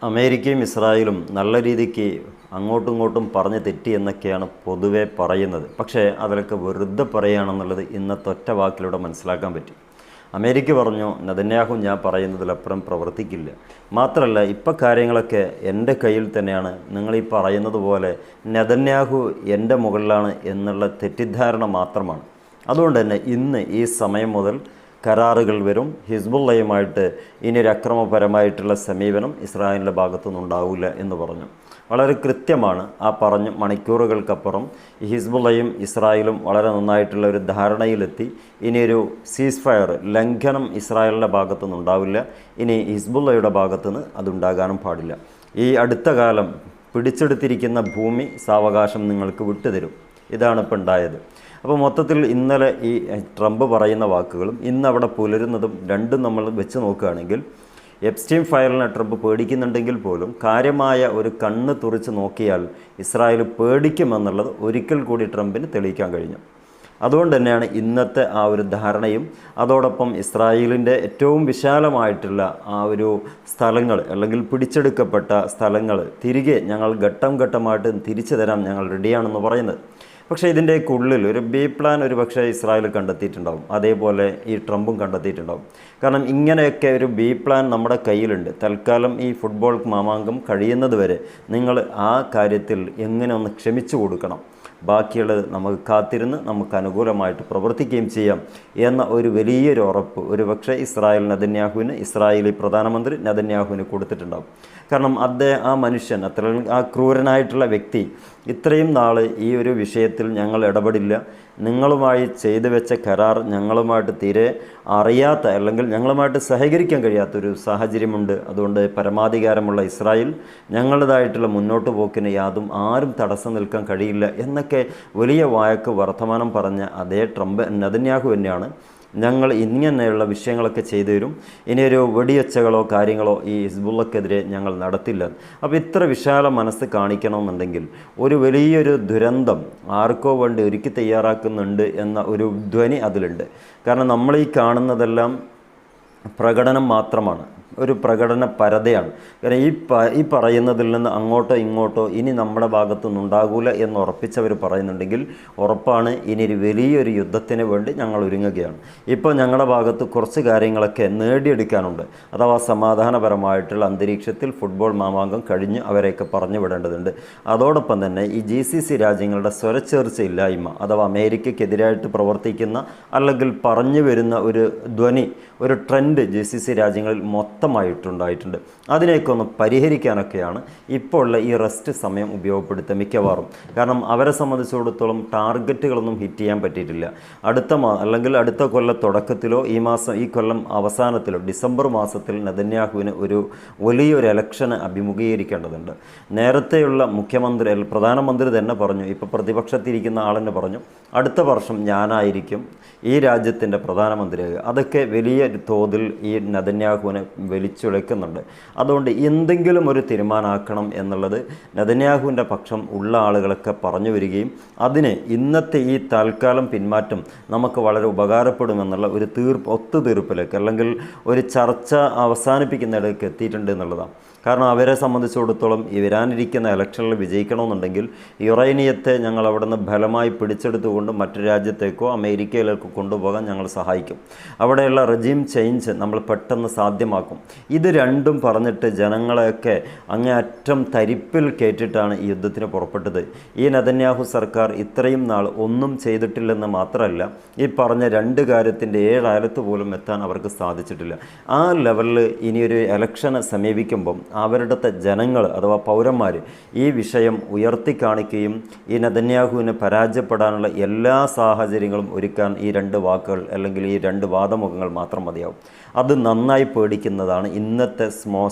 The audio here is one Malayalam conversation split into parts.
അമേരിക്കയും ഇസ്രായേലും നല്ല രീതിക്ക് അങ്ങോട്ടും ഇങ്ങോട്ടും പറഞ്ഞ് തെറ്റി എന്നൊക്കെയാണ് പൊതുവെ പറയുന്നത്. പക്ഷേ അതിലൊക്കെ വെറുതെ പറയുകയാണെന്നുള്ളത് ഇന്നത്തെ ഒറ്റ വാക്കിലൂടെ മനസ്സിലാക്കാൻ പറ്റി. അമേരിക്ക പറഞ്ഞു, നെതന്യാഹു ഞാൻ പറയുന്നതിലപ്പുറം പ്രവർത്തിക്കില്ല. മാത്രമല്ല, ഇപ്പം കാര്യങ്ങളൊക്കെ എൻ്റെ കയ്യിൽ തന്നെയാണ്. നിങ്ങൾ ഈ പറയുന്നത് പോലെ നെതന്യാഹു എൻ്റെ മുകളിലാണ് എന്നുള്ള തെറ്റിദ്ധാരണ മാത്രമാണ്. അതുകൊണ്ട് തന്നെ ഇന്ന് ഈ സമയം മുതൽ കരാറുകൾ വരും. ഹിസ്ബുള്ളയുമായിട്ട് ഇനി ഒരു അക്രമപരമായിട്ടുള്ള സമീപനം ഇസ്രായേലിൻ്റെ ഭാഗത്തുനിന്നുണ്ടാവില്ല എന്ന് പറഞ്ഞു. വളരെ കൃത്യമാണ് ആ പറഞ്ഞ മണിക്കൂറുകൾക്കപ്പുറം ഹിസ്ബുള്ളയും ഇസ്രായേലും വളരെ നന്നായിട്ടുള്ള ഒരു ധാരണയിലെത്തി. ഇനിയൊരു സീസ് ഫയർ ലംഘനം ഇസ്രായേലിൻ്റെ ഭാഗത്തുനിന്നുണ്ടാവില്ല. ഇനി ഹിസ്ബുള്ളയുടെ ഭാഗത്തുനിന്ന് അതുണ്ടാകാനും പാടില്ല. ഈ അടുത്ത കാലം പിടിച്ചെടുത്തിരിക്കുന്ന ഭൂമി സാവകാശം നിങ്ങൾക്ക് വിട്ടുതരും. ഇതാണ് ഇപ്പോൾ ഉണ്ടായത്. അപ്പോൾ മൊത്തത്തിൽ ഇന്നലെ ഈ ട്രംപ് പറയുന്ന വാക്കുകളും ഇന്ന് അവിടെ പുലരുന്നതും രണ്ടും നമ്മൾ വെച്ച് നോക്കുകയാണെങ്കിൽ, എപ്സ്റ്റീൻ ഫയലിനെ ട്രംപ് പേടിക്കുന്നുണ്ടെങ്കിൽ പോലും കാര്യമായ ഒരു കണ്ണ് തുറിച്ച് നോക്കിയാൽ ഇസ്രായേൽ പേടിക്കുമെന്നുള്ളത് ഒരിക്കൽ കൂടി ട്രംപിന് തെളിയിക്കാൻ കഴിഞ്ഞു. അതുകൊണ്ട് തന്നെയാണ് ഇന്നത്തെ ആ ഒരു ധാരണയും അതോടൊപ്പം ഇസ്രായേലിൻ്റെ ഏറ്റവും വിശാലമായിട്ടുള്ള ആ ഒരു സ്ഥലങ്ങൾ അല്ലെങ്കിൽ പിടിച്ചെടുക്കപ്പെട്ട സ്ഥലങ്ങൾ തിരികെ ഞങ്ങൾ ഘട്ടം ഘട്ടമായിട്ട് തിരിച്ചു തരാൻ ഞങ്ങൾ റെഡിയാണെന്ന് പറയുന്നത്. പക്ഷേ ഇതിൻ്റെയൊക്കെ ഉള്ളിൽ ഒരു ബി പ്ലാൻ ഒരു പക്ഷേ ഇസ്രായേൽ കണ്ടെത്തിയിട്ടുണ്ടാവും. അതേപോലെ ഈ ട്രംപും കണ്ടെത്തിയിട്ടുണ്ടാവും. കാരണം ഇങ്ങനെയൊക്കെ ഒരു ബി പ്ലാൻ നമ്മുടെ കയ്യിലുണ്ട്. തൽക്കാലം ഈ ഫുട്ബോൾ മാമാങ്കം കഴിയുന്നത് വരെ നിങ്ങൾ ആ കാര്യത്തിൽ എങ്ങനെ ഒന്ന് ക്ഷമിച്ചു കൊടുക്കണം, ബാക്കിയുള്ളത് നമുക്ക് കാത്തിരുന്ന് നമുക്ക് അനുകൂലമായിട്ട് പ്രവർത്തിക്കുകയും ചെയ്യാം എന്ന ഒരു വലിയൊരു ഉറപ്പ് ഒരു പക്ഷേ ഇസ്രായേലി പ്രധാനമന്ത്രി നെതന്യാഹുവിന് കൊടുത്തിട്ടുണ്ടാകും. കാരണം ആ മനുഷ്യൻ ആ ക്രൂരനായിട്ടുള്ള വ്യക്തി ഇത്രയും നാൾ ഈ ഒരു വിഷയത്തിൽ ഞങ്ങൾ ഇടപെടില്ല, നിങ്ങളുമായി ചെയ്തു വെച്ച കരാർ ഞങ്ങളുമായിട്ട് തീരെ അറിയാത്ത അല്ലെങ്കിൽ ഞങ്ങളുമായിട്ട് സഹകരിക്കാൻ കഴിയാത്തൊരു സാഹചര്യമുണ്ട്. അതുകൊണ്ട് പരമാധികാരമുള്ള ഇസ്രായേൽ ഞങ്ങളുടേതായിട്ടുള്ള മുന്നോട്ട് പോക്കിന് ആരും തടസ്സം നിൽക്കാൻ കഴിയില്ല എന്നൊക്കെ വലിയ വായക്ക് വർത്തമാനം പറഞ്ഞ അതേ ട്രംപ് നെതന്യാഹു തന്നെയാണ് ഞങ്ങൾ ഇങ്ങനെയുള്ള വിഷയങ്ങളൊക്കെ ചെയ്തു തരും, ഇനിയൊരു വെടിവെച്ചകളോ കാര്യങ്ങളോ ഈ ഹിസ്ബുള്ളക്കെതിരെ ഞങ്ങൾ നടത്തില്ല. അപ്പോൾ ഇത്ര വിശാല മനസ്സ് കാണിക്കണമെന്നുണ്ടെങ്കിൽ ഒരു വലിയൊരു ദുരന്തം ആർക്കോ വേണ്ടി ഒരുക്കി തയ്യാറാക്കുന്നുണ്ട് എന്ന ഒരു ധ്വനി അതിലുണ്ട്. കാരണം നമ്മൾ ഈ കാണുന്നതെല്ലാം പ്രകടനം മാത്രമാണ്, ഒരു പ്രകടന പരതയാണ്. കാരണം ഈ പറയുന്നതിൽ നിന്ന് അങ്ങോട്ടോ ഇങ്ങോട്ടോ ഇനി നമ്മുടെ ഭാഗത്തുനിന്നുണ്ടാകൂല എന്ന് ഉറപ്പിച്ചവർ പറയുന്നുണ്ടെങ്കിൽ ഉറപ്പാണ് ഇനി ഒരു വലിയൊരു യുദ്ധത്തിന് വേണ്ടി ഞങ്ങൾ ഒരുങ്ങുകയാണ്. ഇപ്പോൾ ഞങ്ങളുടെ ഭാഗത്ത് കുറച്ച് കാര്യങ്ങളൊക്കെ നേടിയെടുക്കാനുണ്ട്. അഥവാ സമാധാനപരമായിട്ടുള്ള അന്തരീക്ഷത്തിൽ ഫുട്ബോൾ മാമാങ്കം കഴിഞ്ഞ് അവരെയൊക്കെ പറഞ്ഞു വിടേണ്ടതുണ്ട്. അതോടൊപ്പം തന്നെ ഈ GCC രാജ്യങ്ങളുടെ സ്വരച്ചേർച്ചയില്ലായ്മ അഥവാ അമേരിക്കയ്ക്കെതിരായിട്ട് പ്രവർത്തിക്കുന്ന അല്ലെങ്കിൽ പറഞ്ഞു വരുന്ന ഒരു ധ്വനി, ഒരു ട്രെൻഡ് GCC രാജ്യങ്ങളിൽ മൊത്തമായിട്ടുണ്ടായിട്ടുണ്ട്. അതിനെയൊക്കെ ഒന്ന് പരിഹരിക്കാനൊക്കെയാണ് ഇപ്പോൾ ഉള്ള ഈ റെസ്റ്റ് സമയം ഉപയോഗപ്പെടുത്തുക മിക്കവാറും. കാരണം അവരെ സംബന്ധിച്ചിടത്തോളം ടാർഗറ്റുകളൊന്നും ഹിറ്റ് ചെയ്യാൻ പറ്റിയിട്ടില്ല. അടുത്ത കൊല്ലം തുടക്കത്തിലോ ഈ കൊല്ലം അവസാനത്തിലോ ഡിസംബർ മാസത്തിൽ നെതന്യാഹുവിന് ഒരു വലിയൊരു ഇലക്ഷന് അഭിമുഖീകരിക്കേണ്ടതുണ്ട്. നേരത്തെയുള്ള പ്രധാനമന്ത്രി തന്നെ പറഞ്ഞു, ഇപ്പോൾ പ്രതിപക്ഷത്തിരിക്കുന്ന ആളെന്നെ പറഞ്ഞു, അടുത്ത വർഷം ഞാനായിരിക്കും ഈ രാജ്യത്തിൻ്റെ പ്രധാനമന്ത്രിയാകുക. അതൊക്കെ വലിയ തോതിൽ ഈ നെതന്യാഹുവിനെ വലിച്ചുഴക്കുന്നുണ്ട്. അതുകൊണ്ട് എന്തെങ്കിലും ഒരു തീരുമാനമാക്കണം എന്നുള്ളത് നെതന്യാഹുവിൻ്റെ പക്ഷം ഉള്ള ആളുകളൊക്കെ പറഞ്ഞു വരികയും അതിന് ഇന്നത്തെ ഈ താൽക്കാലം പിന്മാറ്റം നമുക്ക് വളരെ ഉപകാരപ്പെടുമെന്നുള്ള ഒരു ഒത്തുതീർപ്പിലേക്ക് അല്ലെങ്കിൽ ഒരു ചർച്ച അവസാനിപ്പിക്കുന്നിടയ്ക്ക് എത്തിയിട്ടുണ്ട് എന്നുള്ളതാണ്. കാരണം അവരെ സംബന്ധിച്ചിടത്തോളം വരാനിരിക്കുന്ന ഇലക്ഷനിൽ വിജയിക്കണമെന്നുണ്ടെങ്കിൽ യുറേനിയത്തെ ഞങ്ങൾ അവിടെ നിന്ന് ഫലമായി പിടിച്ചെടുത്തുകൊണ്ട് മറ്റു രാജ്യത്തേക്കോ അമേരിക്കയിലേക്കോ കൊണ്ടുപോകാൻ ഞങ്ങൾ സഹായിക്കും. അവിടെയുള്ള റെജീം ചേഞ്ച് നമ്മൾ പെട്ടെന്ന് സാധ്യമാക്കും. ഇത് രണ്ടും പറഞ്ഞിട്ട് ജനങ്ങളെയൊക്കെ അങ്ങേയറ്റം തരിപ്പിൽ കയറ്റിയിട്ടാണ് ഈ യുദ്ധത്തിന് പുറപ്പെട്ടത്. ഈ നെതന്യാഹു സർക്കാർ ഇത്രയും നാൾ ഒന്നും ചെയ്തിട്ടില്ലെന്ന് മാത്രമല്ല, ഈ പറഞ്ഞ രണ്ട് കാര്യത്തിൻ്റെ 7 അയലത്ത് പോലും എത്താൻ അവർക്ക് സാധിച്ചിട്ടില്ല. ആ ലെവലിൽ ഇനിയൊരു ഇലക്ഷനെ സമീപിക്കുമ്പം അവരുടെ ജനങ്ങൾ അഥവാ പൗരന്മാർ ഈ വിഷയം ഉയർത്തി കാണിക്കുകയും ഈ നെതന്യാഹുവിന് പരാജയപ്പെടാനുള്ള എല്ലാ സാഹചര്യങ്ങളും ഒരുക്കാൻ ഈ 2 വാക്കുകൾ അല്ലെങ്കിൽ ഈ 2 വാദമുഖങ്ങൾ മാത്രം മതിയാവും. അത് നന്നായി പേടിക്കുന്നതാണ് ഇന്നത്തെ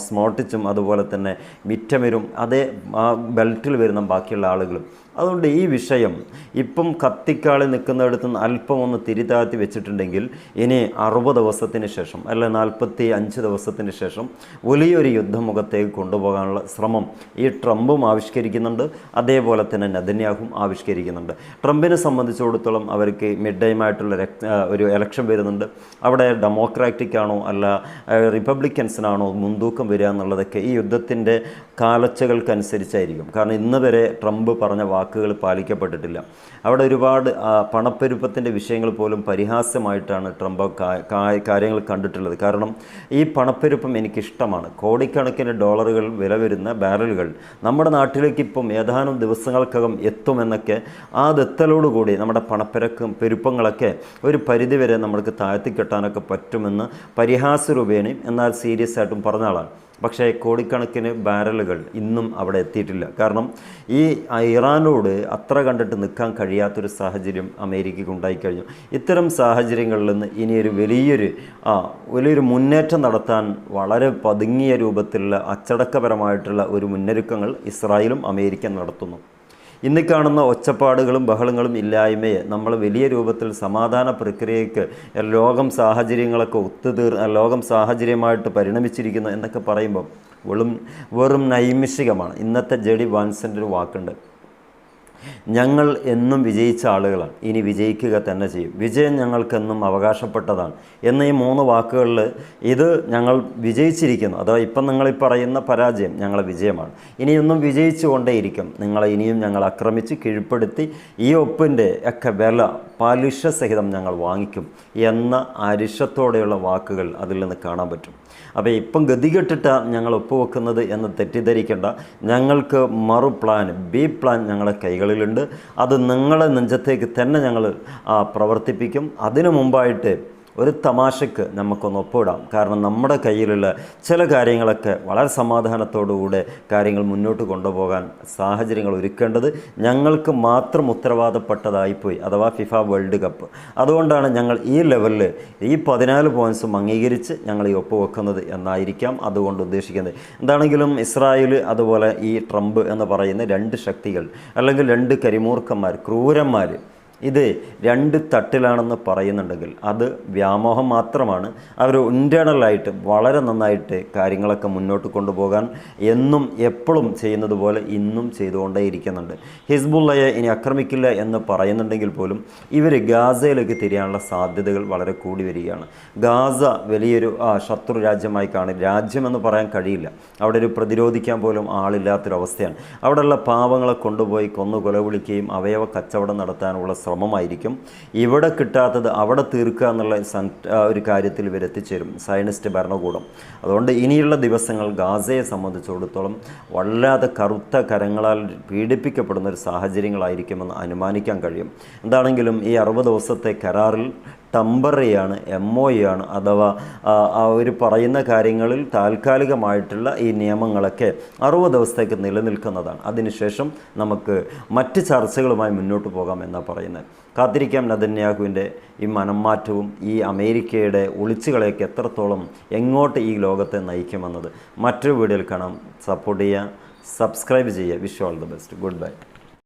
സ്മോട്ടിച്ചും അതുപോലെ തന്നെ മിറ്റമിരും അതേ ആ ബെൽറ്റിൽ വരുന്ന ബാക്കിയുള്ള ആളുകളും. അതുകൊണ്ട് ഈ വിഷയം ഇപ്പം കത്തിക്കാളി നിൽക്കുന്നിടത്ത് നിന്ന് അല്പം ഒന്ന് തിരിതാഴ്ത്തി വെച്ചിട്ടുണ്ടെങ്കിൽ ഇനി 60 ദിവസത്തിന് ശേഷം അല്ല 45 ദിവസത്തിന് ശേഷം വലിയൊരു യുദ്ധമുഖത്തേക്ക് കൊണ്ടുപോകാനുള്ള ശ്രമം ഈ ട്രംപും ആവിഷ്കരിക്കുന്നുണ്ട്, അതേപോലെ തന്നെ നെതന്യാഹുവും ആവിഷ്കരിക്കുന്നുണ്ട്. ട്രംപിനെ സംബന്ധിച്ചിടത്തോളം അവർക്ക് മിഡ് ടൈമായിട്ടുള്ള ഒരു ഇലക്ഷൻ വരുന്നുണ്ട്. അവിടെ ഡെമോക്രാറ്റിക് ആണോ അല്ല റിപ്പബ്ലിക്കൻസിനാണോ മുൻതൂക്കം വരിക എന്നുള്ളതൊക്കെ ഈ യുദ്ധത്തിൻ്റെ കാലച്ചകൾക്കനുസരിച്ചായിരിക്കും. കാരണം ഇന്ന് വരെ ട്രംപ് പറഞ്ഞ വാക്കുകൾ പാലിക്കപ്പെട്ടിട്ടില്ല. അവിടെ ഒരുപാട് പണപ്പെരുപ്പത്തിൻ്റെ വിഷയങ്ങൾ പോലും പരിഹാസ്യമായിട്ടാണ് ട്രംപ് കാര്യങ്ങൾ കണ്ടിട്ടുള്ളത്. കാരണം ഈ പണപ്പെരുപ്പം എനിക്കിഷ്ടമാണ്. കോടിക്കണക്കിന് ഡോളറുകൾ വില വരുന്ന ബാരലുകൾ നമ്മുടെ നാട്ടിലേക്ക് ഇപ്പം ഏതാനും ദിവസങ്ങൾക്കകം എത്തുമെന്നൊക്കെ അതെത്തലോടുകൂടി നമ്മുടെ പെരുപ്പങ്ങളൊക്കെ ഒരു പരിധിവരെ നമ്മൾക്ക് താഴ്ത്തിക്കെട്ടാനൊക്കെ പറ്റുമെന്ന് പരിഹാസ്യരൂപേണയും എന്നാൽ സീരിയസ് ആയിട്ടും പറഞ്ഞ ആളാണ്. പക്ഷേ കോടിക്കണക്കിന് ബാരലുകൾ ഇന്നും അവിടെ എത്തിയിട്ടില്ല. കാരണം ഈ ഇറാനോട് അത്ര കണ്ടിട്ട് നിൽക്കാൻ കഴിയാത്തൊരു സാഹചര്യം അമേരിക്കയ്ക്ക് ഉണ്ടായിക്കഴിഞ്ഞു. ഇത്തരം സാഹചര്യങ്ങളിൽ നിന്ന് ഇനിയൊരു വലിയൊരു മുന്നേറ്റം നടത്താൻ വളരെ പതുങ്ങിയ രൂപത്തിലുള്ള അച്ചടക്കപരമായിട്ടുള്ള ഒരു മുന്നൊരുക്കങ്ങൾ ഇസ്രായേലും അമേരിക്ക നടത്തുന്നു. ഇന്ന് കാണുന്ന ഒച്ചപ്പാടുകളും ബഹളങ്ങളും ഇല്ലായ്മയെ നമ്മൾ വലിയ രൂപത്തിൽ സമാധാന പ്രക്രിയയ്ക്ക് ലോകം സാഹചര്യമായിട്ട് പരിണമിച്ചിരിക്കുന്നു എന്നൊക്കെ പറയുമ്പോൾ വെറും നൈമിഷികമാണ്. ഇന്നത്തെ ജെഡി വാൻസിൻ്റെ ഒരു വാക്കുണ്ട്, ഞങ്ങൾ എന്നും വിജയിച്ച ആളുകളാണ്, ഇനി വിജയിക്കുക തന്നെ ചെയ്യും, വിജയം ഞങ്ങൾക്കെന്നും അവകാശപ്പെട്ടതാണ് എന്ന ഈ 3 വാക്കുകളിൽ ഇത് ഞങ്ങൾ വിജയിച്ചിരിക്കുന്നു. അഥവാ ഇപ്പം നിങ്ങളീ പറയുന്ന പരാജയം ഞങ്ങളെ വിജയമാണ്, ഇനിയൊന്നും വിജയിച്ചു കൊണ്ടേയിരിക്കും, നിങ്ങളെ ഇനിയും ഞങ്ങൾ ആക്രമിച്ച് കീഴ്പ്പെടുത്തി ഈ ഒപ്പിൻ്റെ ഒക്കെ വില പലിശ സഹിതം ഞങ്ങൾ വാങ്ങിക്കും എന്ന അരിശത്തോടെയുള്ള വാക്കുകൾ അതിൽ നിന്ന് കാണാൻ പറ്റും. അപ്പോൾ ഇപ്പം ഗതികെട്ടിട്ട് ഞങ്ങൾ ഒപ്പുവെക്കുന്നത് എന്ന് തെറ്റിദ്ധരിക്കേണ്ട. ഞങ്ങൾക്ക് ബി പ്ലാൻ ഞങ്ങളുടെ കൈകളിലുണ്ട്. അത് നിങ്ങളെ നെഞ്ചത്തേക്ക് തന്നെ ഞങ്ങൾ പ്രവർത്തിപ്പിക്കും. അതിനു മുമ്പായിട്ട് ഒരു തമാശക്ക് നമുക്കൊന്ന് ഒപ്പിടാം. കാരണം നമ്മുടെ കയ്യിലുള്ള ചില കാര്യങ്ങളൊക്കെ വളരെ സമാധാനത്തോടുകൂടെ കാര്യങ്ങൾ മുന്നോട്ട് കൊണ്ടുപോകാൻ സാഹചര്യങ്ങൾ ഒരുക്കേണ്ടത് ഞങ്ങൾക്ക് മാത്രം ഉത്തരവാദപ്പെട്ടതായിപ്പോയി, അഥവാ ഫിഫ വേൾഡ് കപ്പ്. അതുകൊണ്ടാണ് ഞങ്ങൾ ഈ ലെവലിൽ ഈ 14 പോയിൻറ്സും അംഗീകരിച്ച് ഞങ്ങൾ ഈ ഒപ്പുവെക്കുന്നത് എന്നായിരിക്കാം അതുകൊണ്ട് ഉദ്ദേശിക്കുന്നത്. എന്താണെങ്കിലും ഇസ്രായേൽ അതുപോലെ ഈ ട്രംപ് എന്ന് പറയുന്ന 2 ശക്തികൾ അല്ലെങ്കിൽ 2 കരിമൂർഖന്മാർ, ക്രൂരന്മാർ, ഇത് 2 തട്ടിലാണെന്ന് പറയുന്നുണ്ടെങ്കിൽ അത് വ്യാമോഹം മാത്രമാണ്. അവർ ഇൻറ്റേർണലായിട്ട് വളരെ നന്നായിട്ട് കാര്യങ്ങളൊക്കെ മുന്നോട്ട് കൊണ്ടുപോകാൻ എന്നും എപ്പോഴും ചെയ്യുന്നത് പോലെ ഇന്നും ചെയ്തുകൊണ്ടേയിരിക്കുന്നുണ്ട്. ഹിസ്ബുള്ളയെ ഇനി ആക്രമിക്കില്ല എന്ന് പറയുന്നുണ്ടെങ്കിൽ പോലും ഇവർ ഗാസയിലേക്ക് തിരിയാനുള്ള സാധ്യതകൾ വളരെ കൂടി വരികയാണ്. ഗാസ വലിയൊരു ശത്രു രാജ്യമായി രാജ്യമെന്ന് പറയാൻ കഴിയില്ല. അവിടെ ഒരു പ്രതിരോധിക്കാൻ പോലും ആളില്ലാത്തൊരവസ്ഥയാണ്. അവിടെയുള്ള പാവങ്ങളെ കൊണ്ടുപോയി കൊലവിളിക്കുകയും അവയവ കച്ചവടം നടത്താനുള്ള ശ്രമമായിരിക്കും. ഇവിടെ കിട്ടാത്തത് അവിടെ തീർക്കുക എന്നുള്ള ഒരു കാര്യത്തിൽ ഇവരെത്തിച്ചേരും സയനിസ്റ്റ് ഭരണകൂടം. അതുകൊണ്ട് ഇനിയുള്ള ദിവസങ്ങൾ ഗാസയെ സംബന്ധിച്ചിടത്തോളം വല്ലാതെ കറുത്ത കരങ്ങളാൽ പീഡിപ്പിക്കപ്പെടുന്ന ഒരു സാഹചര്യങ്ങളായിരിക്കുമെന്ന് അനുമാനിക്കാൻ കഴിയും. എന്താണെങ്കിലും ഈ 60 ദിവസത്തെ കരാറിൽ ടെമ്പററിയാണ്, MOU ആണ്. അഥവാ അവർ പറയുന്ന കാര്യങ്ങളിൽ താൽക്കാലികമായിട്ടുള്ള ഈ നിയമങ്ങളൊക്കെ 60 ദിവസത്തേക്ക് നിലനിൽക്കുന്നതാണ്. അതിനുശേഷം നമുക്ക് മറ്റ് ചർച്ചകളുമായി മുന്നോട്ട് പോകാം എന്നാണ് പറയുന്നത്. കാത്തിരിക്കാം നെതന്യാഹുവിൻ്റെ ഈ മനംമാറ്റവും ഈ അമേരിക്കയുടെ ഒളിച്ചുകളെയൊക്കെ എത്രത്തോളം എങ്ങോട്ട് ഈ ലോകത്തെ നയിക്കുമെന്നത്. മറ്റൊരു വീഡിയോയിൽ കാണാം. സപ്പോർട്ട് ചെയ്യുക, സബ്സ്ക്രൈബ് ചെയ്യുക. Wish all the best. Good bye.